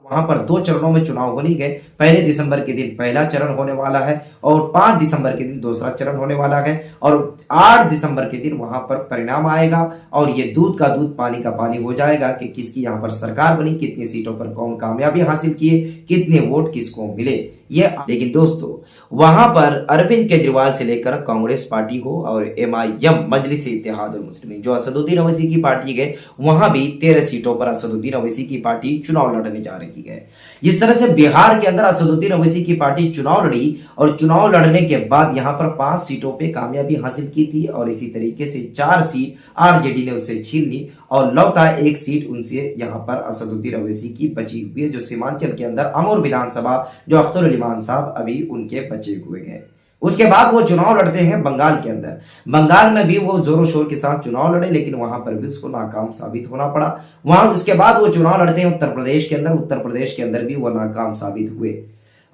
वहां पर 2 चरणों में चुनाव होने गए। पहले दिसंबर के दिन पहला चरण होने वाला है और 5 दिसंबर के दिन दूसरा चरण होने वाला है और 8 दिसंबर के दिन वहां पर परिणाम आएगा और ये दूध का दूध पानी का पानी हो जाएगा कि किसकी यहां पर सरकार बनी, कितनी सीटों पर कौन कामयाबी हासिल किए, कितने वोट किसको मिले ये। लेकिन दोस्तों वहां पर अरविंद केजरीवाल से लेकर कांग्रेस पार्टी को और एमआईएम मजलिस इत्तेहादुल मुस्लिमीन जो असदुद्दीन ओवैसी की पार्टी गए, वहां भी 13 सीटों पर असदुद्दीन ओवैसी की पार्टी चुनाव लड़ने जा रही है। जिस तरह से बिहार के अंदर असदुद्दीन ओवैसी की पार्टी चुनाव लड़ी और चुनाव लड़ने के बाद यहां पर 5 सीटों पे कामयाबी हासिल की थी और इसी तरीके से 4 सीट आरजेडी ने उससे छीन ली और लौटा 1 सीट उनसे यहां पर असदुद्दीन ओवैसी की बची हुई है, जो सीमांचल के अंदर अमोर विधानसभा जो अख्तर अली खान साहब अभी उनके बचे हुए हैं। उसके बाद वो चुनाव लड़ते हैं बंगाल के अंदर। बंगाल में भी वो जोरों शोर के साथ चुनाव लड़े लेकिन वहां पर भी उसको नाकाम साबित होना पड़ा। वहां उसके बाद वो चुनाव लड़ते हैं उत्तर प्रदेश के अंदर। उत्तर प्रदेश के अंदर भी वो नाकाम साबित हुए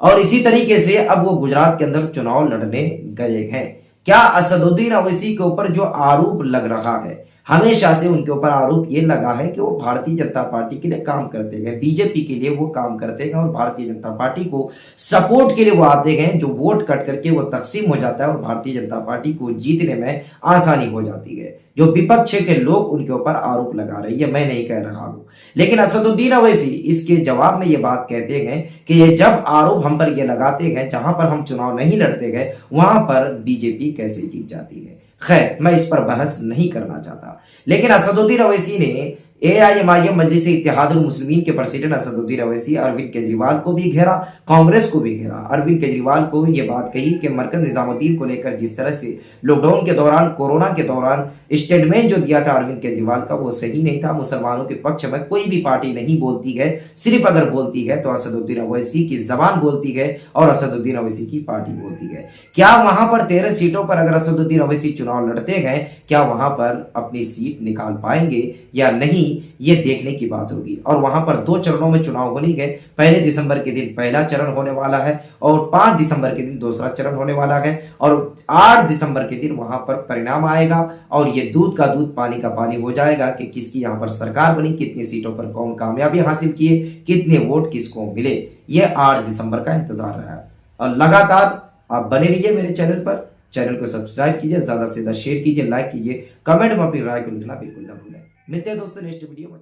और इसी तरीके से अब वो गुजरात के अंदर चुनाव लड़ने गए हैं। क्या असदुद्दीन ओवैसी के ऊपर जो आरोप लग रहा है, हमेशा से उनके ऊपर आरोप ये लगा है कि वो भारतीय जनता पार्टी के लिए काम करते गए, बीजेपी के लिए वो काम करते गए और भारतीय जनता पार्टी को सपोर्ट के लिए वो आते गए। जो वोट कट करके वो तकसीम हो जाता है और भारतीय जनता पार्टी को जीतने में आसानी हो जाती है। जो विपक्ष के लोग उनके ऊपर आरोप लगा रहे हैं, मैं नहीं कह रहा हूं, लेकिन असदुद्दीन ओवैसी इसके जवाब में ये बात कहते हैं कि ये जब आरोप हम पर ये लगाते गए, जहां पर हम चुनाव नहीं लड़ते गए वहां पर बीजेपी कैसे जीत जाती है। खैर मैं इस पर बहस नहीं करना चाहता, लेकिन असदुद्दीन ओवैसी ने एआईएमआईएम मजलिस इत्तेहादुल मुस्लिमीन के प्रेसिडेंट असदुद्दीन ओवैसी अरविंद केजरीवाल को भी घेरा, कांग्रेस को भी घेरा। अरविंद केजरीवाल को यह बात कही कि मरकज निजामुद्दीन को लेकर जिस तरह से लॉकडाउन के दौरान, कोरोना के दौरान स्टेटमेंट जो दिया था अरविंद केजरीवाल का, वो सही नहीं था। मुसलमानों के पक्ष में कोई भी पार्टी नहीं बोलती है, सिर्फ अगर बोलती है तो असदुद्दीन ओवैसी की जबान बोलती है और असदुद्दीन ओवैसी की पार्टी बोलती है। क्या वहां पर 13 सीटों पर अगर असदुद्दीन ओवैसी चुनाव लड़ते हैं, क्या वहां पर अपनी सीट निकाल पाएंगे या नहीं, ये देखने की बात होगी। और वहां पर 2 चरणों में चुनाव होने गए। पहले दिसंबर के दिन पहला चरण होने वाला है और 5 दिसंबर के दिन दूसरा चरण होने वाला है और 8 दिसंबर के दिन वहां पर परिणाम आएगा और ये दूध का दूध पानी का पानी हो जाएगा कि किसकी यहां पर सरकार बनी, कितनी सीटों पर कौन कामयाबी हासिल किए, कितने वोट किसको मिले। ये 8 दिसंबर का इंतजार रहा और लगातार आप बने रहिए मेरे चैनल पर। चैनल को सब्सक्राइब कीजिए, ज्यादा से ज्यादा शेयर कीजिए, लाइक कीजिए, कमेंट में अपनी राय को लिखना बिल्कुल ना भूलें। मिलते हैं दोस्तों नेक्स्ट वीडियो में।